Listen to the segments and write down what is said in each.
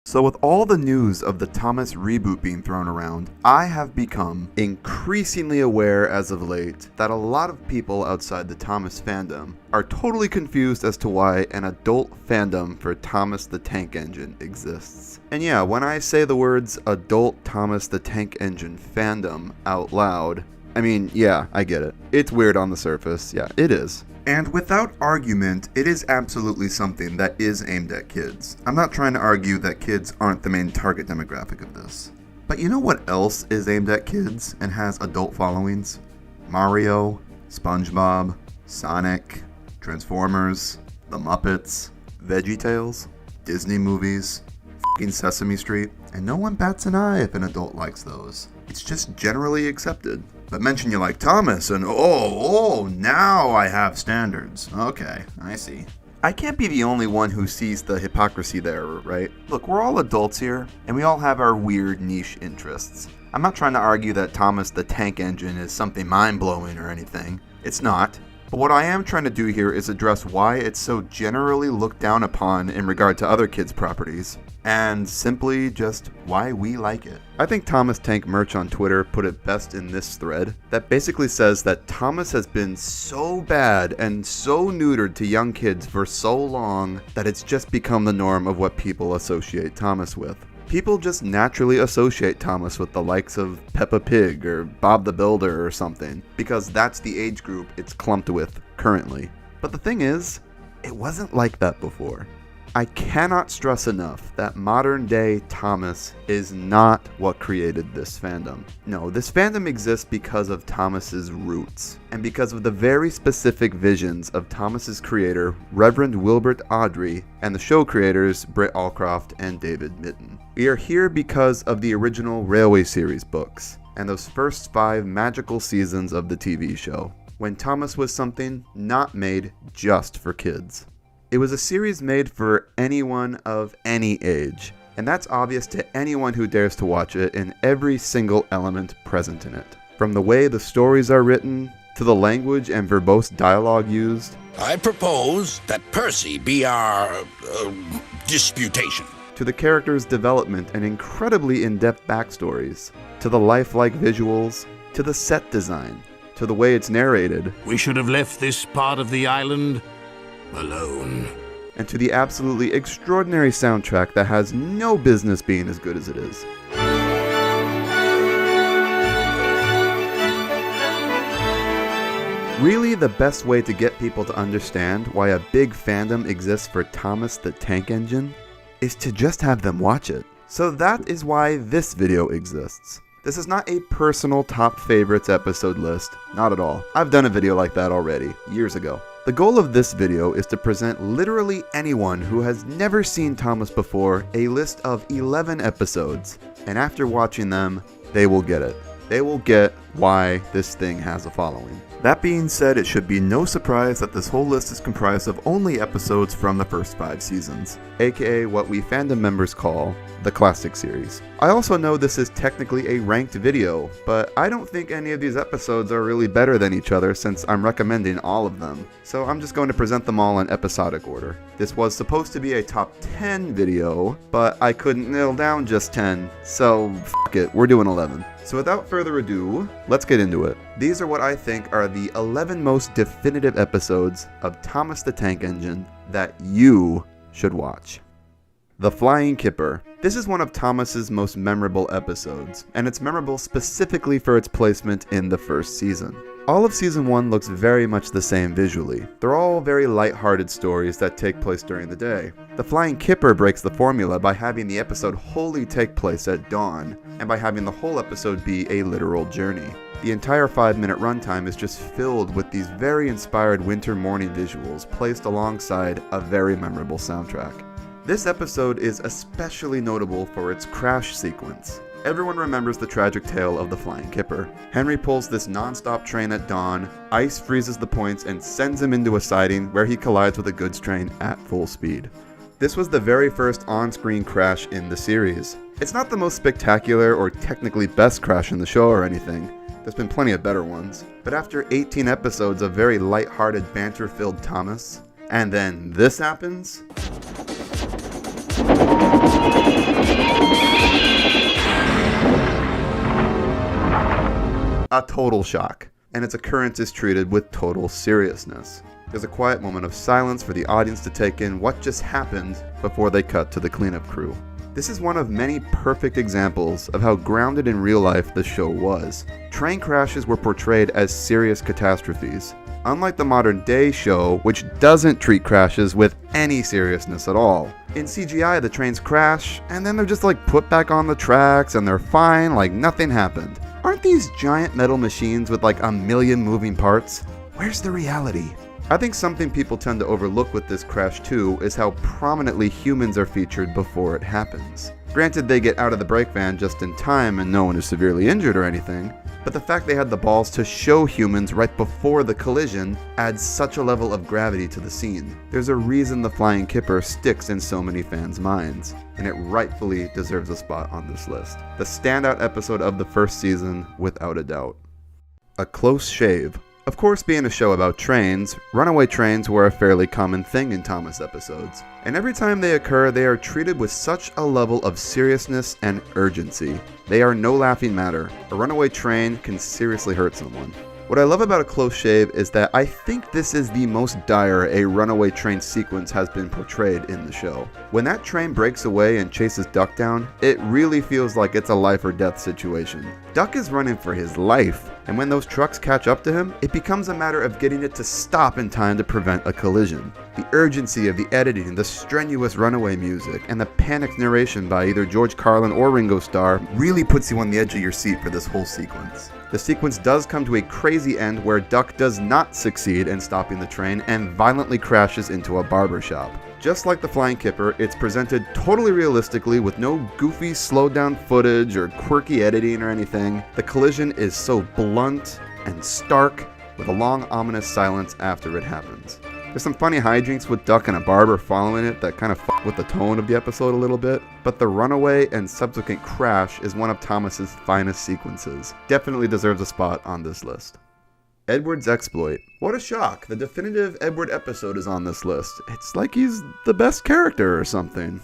So with all the news of the Thomas reboot being thrown around, I have become increasingly aware as of late that a lot of people outside the Thomas fandom are totally confused as to why an adult fandom for Thomas the Tank Engine exists. And yeah, when I say the words adult Thomas the Tank Engine fandom out loud, I mean, yeah, I get it. It's weird on the surface, yeah, it is. And without argument, it is absolutely something that is aimed at kids. I'm not trying to argue that kids aren't the main target demographic of this. But you know what else is aimed at kids and has adult followings? Mario, SpongeBob, Sonic, Transformers, The Muppets, VeggieTales, Disney movies, f***ing Sesame Street, and no one bats an eye if an adult likes those. It's just generally accepted. But mention you like Thomas and now I have standards. Okay, I see. I can't be the only one who sees the hypocrisy there, right? Look, we're all adults here, and we all have our weird niche interests. I'm not trying to argue that Thomas the Tank Engine is something mind-blowing or anything. It's not. But what I am trying to do here is address why it's so generally looked down upon in regard to other kids' properties, and simply just why we like it. I think Thomas Tank Merch on Twitter put it best in this thread that basically says that Thomas has been so bad and so neutered to young kids for so long that it's just become the norm of what people associate Thomas with. People just naturally associate Thomas with the likes of Peppa Pig or Bob the Builder or something, because that's the age group it's clumped with currently. But the thing is, it wasn't like that before. I cannot stress enough that modern day Thomas is not what created this fandom. No, this fandom exists because of Thomas's roots, and because of the very specific visions of Thomas's creator, Reverend Wilbert Awdry, and the show creators, Britt Allcroft and David Mitton. We are here because of the original Railway series books, and those first 5 magical seasons of the TV show, when Thomas was something not made just for kids. It was a series made for anyone of any age, and that's obvious to anyone who dares to watch it in every single element present in it. From the way the stories are written, to the language and verbose dialogue used. I propose that Percy be our disputation. To the characters' development and incredibly in-depth backstories, to the lifelike visuals, to the set design, to the way it's narrated. We should have left this part of the island alone. And to the absolutely extraordinary soundtrack that has no business being as good as it is. Really, the best way to get people to understand why a big fandom exists for Thomas the Tank Engine is to just have them watch it. So that is why this video exists. This is not a personal top favorites episode list, not at all. I've done a video like that already, years ago. The goal of this video is to present literally anyone who has never seen Thomas before a list of 11 episodes, and after watching them, they will get it. They will get why this thing has a following. That being said, it should be no surprise that this whole list is comprised of only episodes from the first 5 seasons, aka what we fandom members call the classic series. I also know this is technically a ranked video, but I don't think any of these episodes are really better than each other since I'm recommending all of them, so I'm just going to present them all in episodic order. This was supposed to be a top 10 video, but I couldn't nail down just 10, so f*** it, we're doing 11. So without further ado, let's get into it. These are what I think are the 11 most definitive episodes of Thomas the Tank Engine that you should watch. The Flying Kipper. This is one of Thomas's most memorable episodes, and it's memorable specifically for its placement in the first season. All of season 1 looks very much the same visually. They're all very light-hearted stories that take place during the day. The Flying Kipper breaks the formula by having the episode wholly take place at dawn, and by having the whole episode be a literal journey. The entire 5-minute runtime is just filled with these very inspired winter morning visuals placed alongside a very memorable soundtrack. This episode is especially notable for its crash sequence. Everyone remembers the tragic tale of the Flying Kipper. Henry pulls this non-stop train at dawn, ice freezes the points and sends him into a siding where he collides with a goods train at full speed. This was the very first on-screen crash in the series. It's not the most spectacular or technically best crash in the show or anything. There's been plenty of better ones. But after 18 episodes of very light-hearted, banter-filled Thomas, and then this happens? a total shock, and its occurrence is treated with total seriousness. There's a quiet moment of silence for the audience to take in what just happened before they cut to the cleanup crew. This is one of many perfect examples of how grounded in real life the show was. Train crashes were portrayed as serious catastrophes, unlike the modern day show, which doesn't treat crashes with any seriousness at all. In CGI, the trains crash, and then they're just like put back on the tracks and they're fine like nothing happened. Aren't these giant metal machines with like a million moving parts? Where's the reality? I think something people tend to overlook with this crash too is how prominently humans are featured before it happens. Granted, they get out of the brake van just in time and no one is severely injured or anything, but the fact they had the balls to show humans right before the collision adds such a level of gravity to the scene. There's a reason the flying kipper sticks in so many fans' minds, and it rightfully deserves a spot on this list. The standout episode of the first season, without a doubt. A Close Shave. Of course, being a show about trains, runaway trains were a fairly common thing in Thomas episodes, and every time they occur, they are treated with such a level of seriousness and urgency. They are no laughing matter. A runaway train can seriously hurt someone. What I love about A Close Shave is that I think this is the most dire a runaway train sequence has been portrayed in the show. When that train breaks away and chases Duck down, it really feels like it's a life or death situation. Duck is running for his life, and when those trucks catch up to him, it becomes a matter of getting it to stop in time to prevent a collision. The urgency of the editing, the strenuous runaway music, and the panicked narration by either George Carlin or Ringo Starr really puts you on the edge of your seat for this whole sequence. The sequence does come to a crazy end where Duck does not succeed in stopping the train and violently crashes into a barber shop. Just like the Flying Kipper, it's presented totally realistically with no goofy slowed down footage or quirky editing or anything. The collision is so blunt and stark with a long ominous silence after it happens. There's some funny hijinks with Duck and a barber following it that kind of fuck with the tone of the episode a little bit, but the runaway and subsequent crash is one of Thomas's finest sequences. Definitely deserves a spot on this list. Edward's Exploit. What a shock, the definitive Edward episode is on this list. It's like he's the best character or something.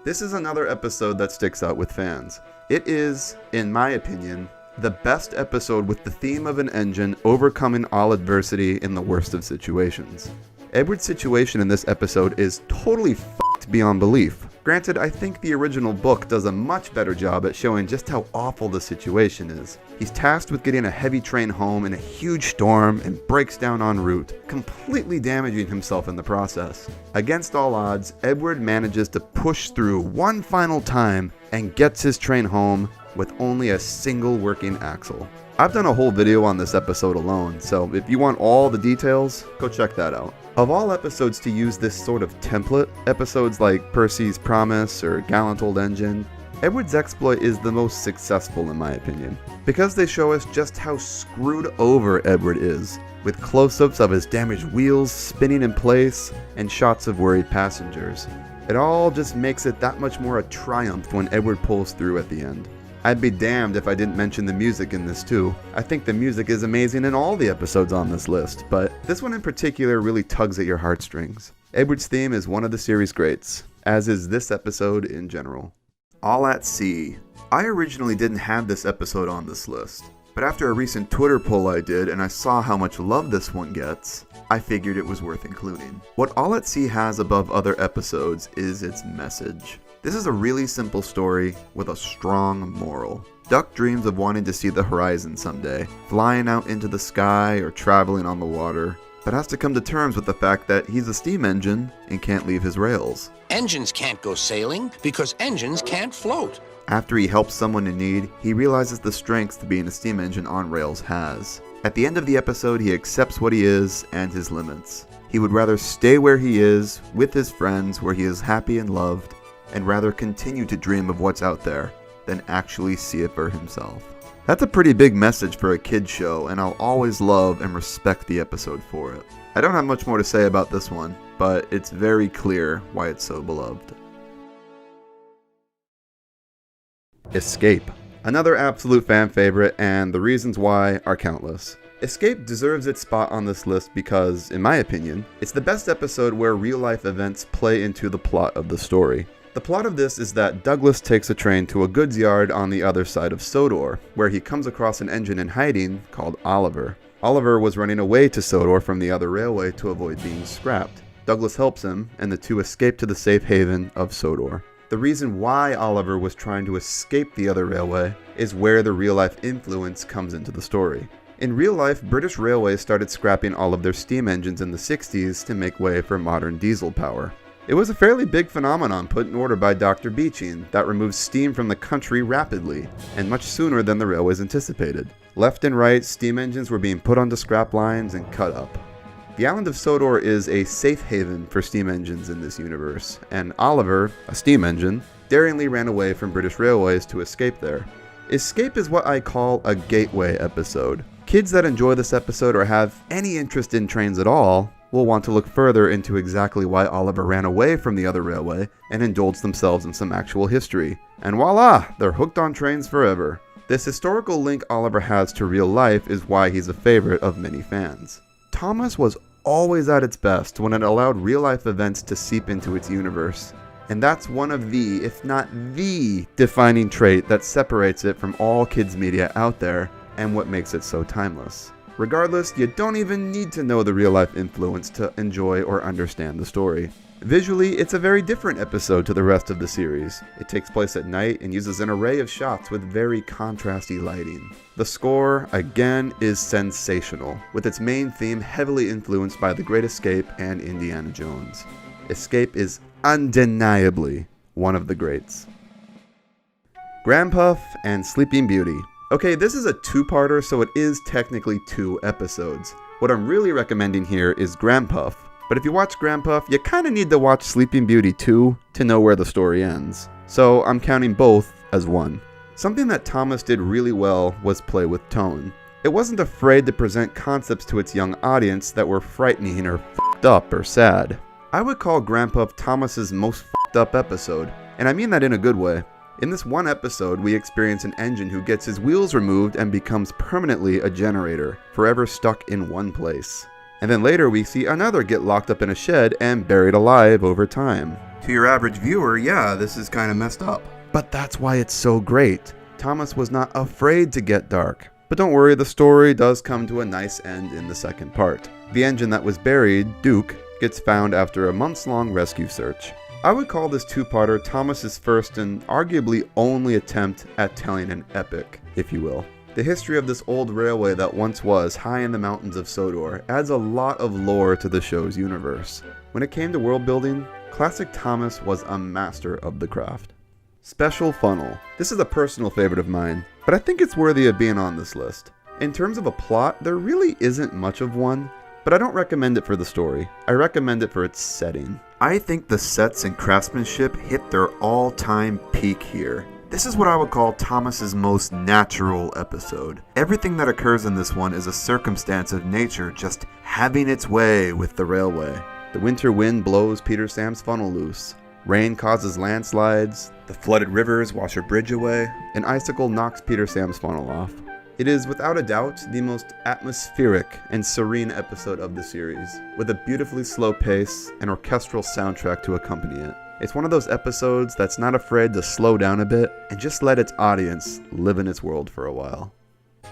This is another episode that sticks out with fans. It is, in my opinion, the best episode with the theme of an engine overcoming all adversity in the worst of situations. Edward's situation in this episode is totally fucked beyond belief. Granted, I think the original book does a much better job at showing just how awful the situation is. He's tasked with getting a heavy train home in a huge storm and breaks down en route, completely damaging himself in the process. Against all odds, Edward manages to push through one final time and gets his train home with only a single working axle. I've done a whole video on this episode alone, so if you want all the details, go check that out. Of all episodes to use this sort of template, episodes like Percy's Promise or Gallant Old Engine, Edward's Exploit is the most successful in my opinion, because they show us just how screwed over Edward is, with close-ups of his damaged wheels spinning in place and shots of worried passengers. It all just makes it that much more a triumph when Edward pulls through at the end. I'd be damned if I didn't mention the music in this too. I think the music is amazing in all the episodes on this list, but this one in particular really tugs at your heartstrings. Edward's theme is one of the series' greats, as is this episode in general. All at Sea. I originally didn't have this episode on this list, but after a recent Twitter poll I did and I saw how much love this one gets, I figured it was worth including. What All at Sea has above other episodes is its message. This is a really simple story with a strong moral. Duck dreams of wanting to see the horizon someday, flying out into the sky or traveling on the water, but has to come to terms with the fact that he's a steam engine and can't leave his rails. Engines can't go sailing because engines can't float. After he helps someone in need, he realizes the strengths being a steam engine on rails has. At the end of the episode, he accepts what he is and his limits. He would rather stay where he is, with his friends, where he is happy and loved, and rather continue to dream of what's out there than actually see it for himself. That's a pretty big message for a kid's show, and I'll always love and respect the episode for it. I don't have much more to say about this one, but it's very clear why it's so beloved. Escape. Another absolute fan favorite, and the reasons why are countless. Escape deserves its spot on this list because, in my opinion, it's the best episode where real-life events play into the plot of the story. The plot of this is that Douglas takes a train to a goods yard on the other side of Sodor, where he comes across an engine in hiding called Oliver. Oliver was running away to Sodor from the other railway to avoid being scrapped. Douglas helps him, and the two escape to the safe haven of Sodor. The reason why Oliver was trying to escape the other railway is where the real-life influence comes into the story. In real life, British Railways started scrapping all of their steam engines in the 60s to make way for modern diesel power. It was a fairly big phenomenon put in order by Dr. Beeching that removed steam from the country rapidly, and much sooner than the railways anticipated. Left and right, steam engines were being put onto scrap lines and cut up. The island of Sodor is a safe haven for steam engines in this universe, and Oliver, a steam engine, daringly ran away from British Railways to escape there. Escape is what I call a gateway episode. Kids that enjoy this episode or have any interest in trains at all will want to look further into exactly why Oliver ran away from the other railway and indulge themselves in some actual history. And voila, they're hooked on trains forever. This historical link Oliver has to real life is why he's a favorite of many fans. Thomas was always at its best when it allowed real-life events to seep into its universe. And that's one of the, if not the, defining trait that separates it from all kids' media out there and what makes it so timeless. Regardless, you don't even need to know the real-life influence to enjoy or understand the story. Visually, it's a very different episode to the rest of the series. It takes place at night and uses an array of shots with very contrasty lighting. The score, again, is sensational, with its main theme heavily influenced by The Great Escape and Indiana Jones. Escape is undeniably one of the greats. Grandpuff and Sleeping Beauty. Okay, this is a two-parter, so it is technically 2 episodes. What I'm really recommending here is Grandpuff, but if you watch Grandpuff, you kinda need to watch Sleeping Beauty too to know where the story ends. So I'm counting both as one. Something that Thomas did really well was play with tone. It wasn't afraid to present concepts to its young audience that were frightening or f***ed up or sad. I would call Grandpuff Thomas's most f***ed up episode, and I mean that in a good way. In this one episode, we experience an engine who gets his wheels removed and becomes permanently a generator, forever stuck in one place. And then later we see another get locked up in a shed and buried alive over time. To your average viewer, yeah, this is kinda messed up. But that's why it's so great. Thomas was not afraid to get dark. But don't worry, the story does come to a nice end in the second part. The engine that was buried, Duke, gets found after a months-long rescue search. I would call this two-parter Thomas's first and arguably only attempt at telling an epic, if you will. The history of this old railway that once was high in the mountains of Sodor adds a lot of lore to the show's universe. When it came to world building, Classic Thomas was a master of the craft. Special Funnel. This is a personal favorite of mine, but I think it's worthy of being on this list. In terms of a plot, there really isn't much of one, but I don't recommend it for the story. I recommend it for its setting. I think the sets and craftsmanship hit their all-time peak here. This is what I would call Thomas's most natural episode. Everything that occurs in this one is a circumstance of nature just having its way with the railway. The winter wind blows Peter Sam's funnel loose. Rain causes landslides. The flooded rivers wash a bridge away. An icicle knocks Peter Sam's funnel off. It is without a doubt the most atmospheric and serene episode of the series, with a beautifully slow pace and orchestral soundtrack to accompany it. It's one of those episodes that's not afraid to slow down a bit and just let its audience live in its world for a while.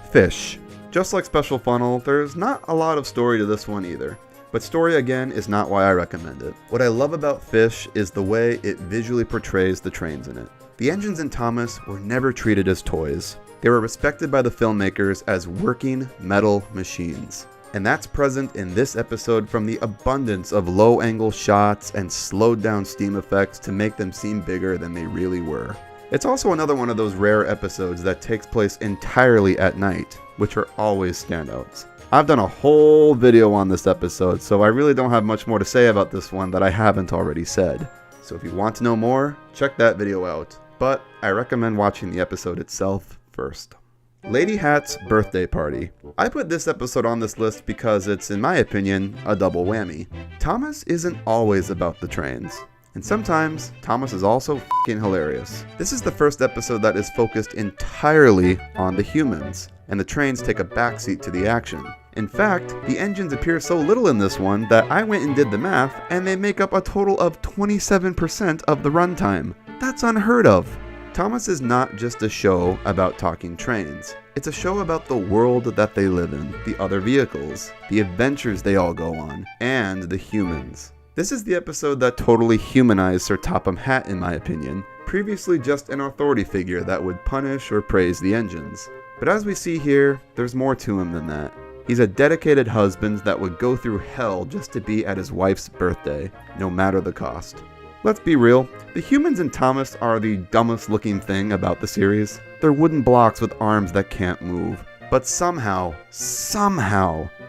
Fish. Just like Special Funnel, there's not a lot of story to this one either. But story again is not why I recommend it. What I love about Fish is the way it visually portrays the trains in it. The engines in Thomas were never treated as toys. They were respected by the filmmakers as working metal machines. And that's present in this episode from the abundance of low-angle shots and slowed-down steam effects to make them seem bigger than they really were. It's also another one of those rare episodes that takes place entirely at night, which are always standouts. I've done a whole video on this episode, so I really don't have much more to say about this one that I haven't already said. So if you want to know more, check that video out. But I recommend watching the episode itself first. Lady Hat's Birthday Party. I put this episode on this list because it's, in my opinion, a double whammy. Thomas isn't always about the trains. And sometimes, Thomas is also f***ing hilarious. This is the first episode that is focused entirely on the humans, and the trains take a backseat to the action. In fact, the engines appear so little in this one that I went and did the math, and they make up a total of 27% of the runtime. That's unheard of. Thomas is not just a show about talking trains. It's a show about the world that they live in, the other vehicles, the adventures they all go on, and the humans. This is the episode that totally humanized Sir Topham Hatt in my opinion, previously just an authority figure that would punish or praise the engines. But as we see here, there's more to him than that. He's a dedicated husband that would go through hell just to be at his wife's birthday, no matter the cost. Let's be real, the humans in Thomas are the dumbest looking thing about the series. They're wooden blocks with arms that can't move. But somehow,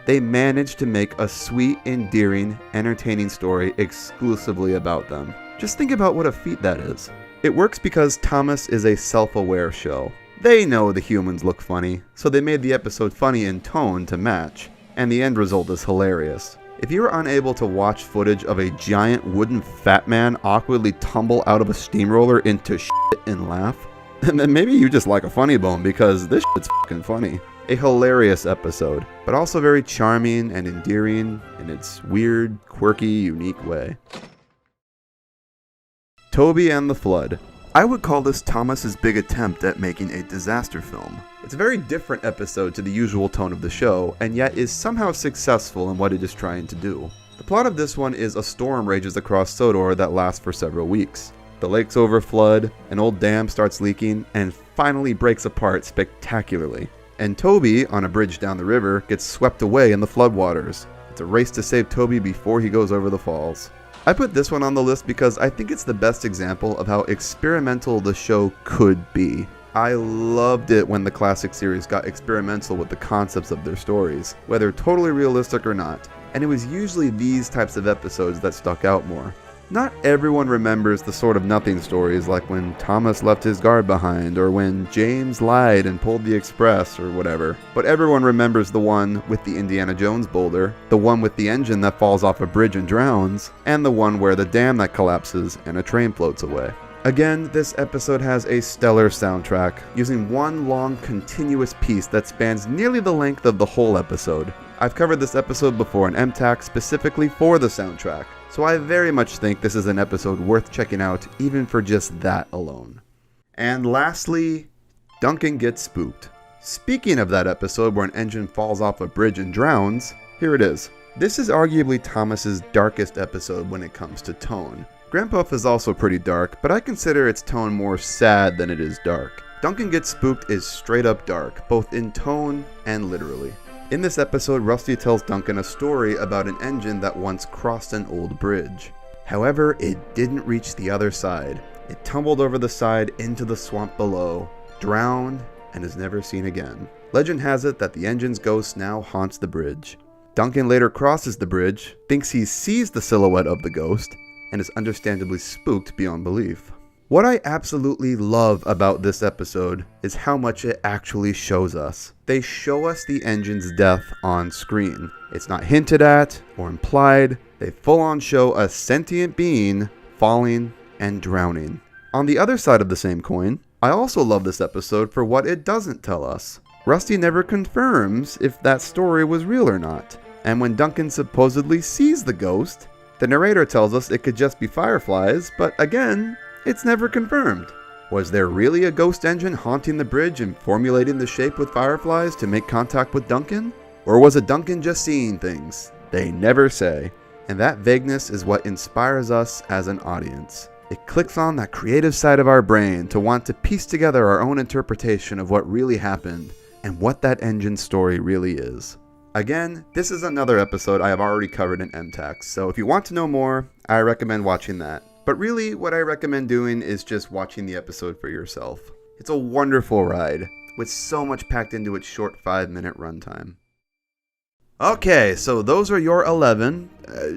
they managed to make a sweet, endearing, entertaining story exclusively about them. Just think about what a feat that is. It works because Thomas is a self-aware show. They know the humans look funny, so they made the episode funny in tone to match, and the end result is hilarious. If you are unable to watch footage of a giant wooden fat man awkwardly tumble out of a steamroller into shit and laugh, then maybe you just like a funny bone because this shit's fucking funny. A hilarious episode, but also very charming and endearing in its weird, quirky, unique way. Toby and the Flood. I would call this Thomas's big attempt at making a disaster film. It's a very different episode to the usual tone of the show, and yet is somehow successful in what it is trying to do. The plot of this one is a storm rages across Sodor that lasts for several weeks. The lakes overflood, an old dam starts leaking, and finally breaks apart spectacularly. And Toby, on a bridge down the river, gets swept away in the floodwaters. It's a race to save Toby before he goes over the falls. I put this one on the list because I think it's the best example of how experimental the show could be. I loved it when the classic series got experimental with the concepts of their stories, whether totally realistic or not, and it was usually these types of episodes that stuck out more. Not everyone remembers the sort of nothing stories like when Thomas left his guard behind, or when James lied and pulled the express, or whatever. But everyone remembers the one with the Indiana Jones boulder, the one with the engine that falls off a bridge and drowns, and the one where the dam that collapses and a train floats away. Again, this episode has a stellar soundtrack, using one long continuous piece that spans nearly the length of the whole episode. I've covered this episode before in MTAC specifically for the soundtrack, so I very much think this is an episode worth checking out even for just that alone. And lastly, Duncan Gets Spooked. Speaking of that episode where an engine falls off a bridge and drowns, here it is. This is arguably Thomas's darkest episode when it comes to tone. Grandpuff is also pretty dark, but I consider its tone more sad than it is dark. Duncan Gets Spooked is straight up dark, both in tone and literally. In this episode, Rusty tells Duncan a story about an engine that once crossed an old bridge. However, it didn't reach the other side. It tumbled over the side into the swamp below, drowned, and is never seen again. Legend has it that the engine's ghost now haunts the bridge. Duncan later crosses the bridge, thinks he sees the silhouette of the ghost, and is understandably spooked beyond belief. What I absolutely love about this episode is how much it actually shows us. They show us the engine's death on screen. It's not hinted at or implied. They full on show a sentient being falling and drowning. On the other side of the same coin, I also love this episode for what it doesn't tell us. Rusty never confirms if that story was real or not. And when Duncan supposedly sees the ghost, the narrator tells us it could just be fireflies, but again, it's never confirmed. Was there really a ghost engine haunting the bridge and formulating the shape with fireflies to make contact with Duncan? Or was it Duncan just seeing things? They never say. And that vagueness is what inspires us as an audience. It clicks on that creative side of our brain to want to piece together our own interpretation of what really happened and what that engine story really is. Again, this is another episode I have already covered in MTAC, so if you want to know more, I recommend watching that. But really, what I recommend doing is just watching the episode for yourself. It's a wonderful ride, with so much packed into its short 5-minute runtime. Okay, so those are your 11,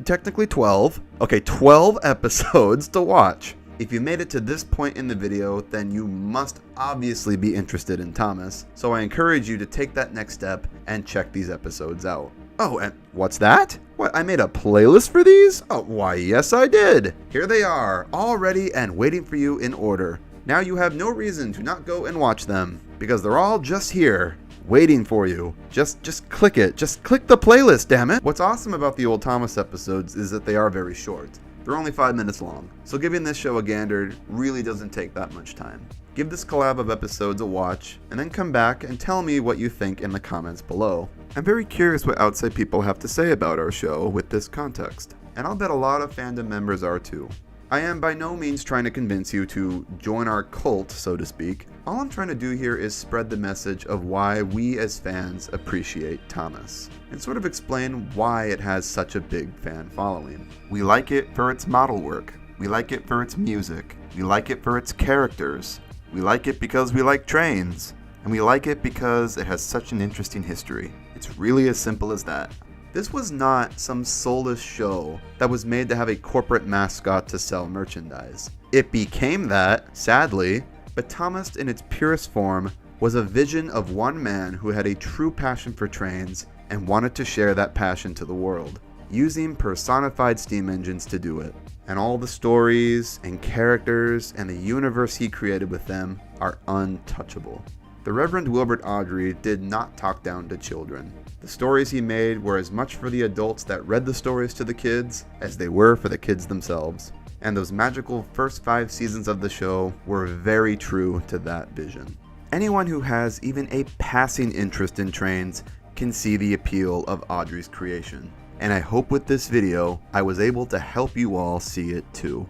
technically 12. Okay, 12 episodes to watch. If you made it to this point in the video, then you must obviously be interested in Thomas, so I encourage you to take that next step and check these episodes out. Oh, and what's that? What, I made a playlist for these? Oh, why yes I did. Here they are, all ready and waiting for you in order. Now you have no reason to not go and watch them, because they're all just here, waiting for you. Just click it. Just click the playlist, damn it. What's awesome about the old Thomas episodes is that they are very short. They're only 5 minutes long, so giving this show a gander really doesn't take that much time. Give this collab of episodes a watch, and then come back and tell me what you think in the comments below. I'm very curious what outside people have to say about our show with this context, and I'll bet a lot of fandom members are too. I am by no means trying to convince you to join our cult, so to speak. All I'm trying to do here is spread the message of why we as fans appreciate Thomas, and sort of explain why it has such a big fan following. We like it for its model work, we like it for its music, we like it for its characters, we like it because we like trains, and we like it because it has such an interesting history. It's really as simple as that. This was not some soulless show that was made to have a corporate mascot to sell merchandise. It became that, sadly, but Thomas in its purest form was a vision of one man who had a true passion for trains and wanted to share that passion to the world, using personified steam engines to do it. And all the stories and characters and the universe he created with them are untouchable. The Reverend Wilbert Awdry did not talk down to children. The stories he made were as much for the adults that read the stories to the kids as they were for the kids themselves. And those magical first 5 seasons of the show were very true to that vision. Anyone who has even a passing interest in trains can see the appeal of Awdry's creation. And I hope with this video, I was able to help you all see it too.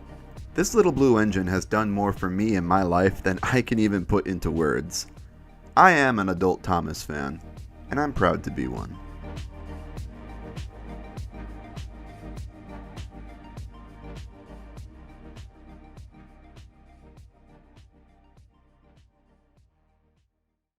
This little blue engine has done more for me in my life than I can even put into words. I am an adult Thomas fan, and I'm proud to be one.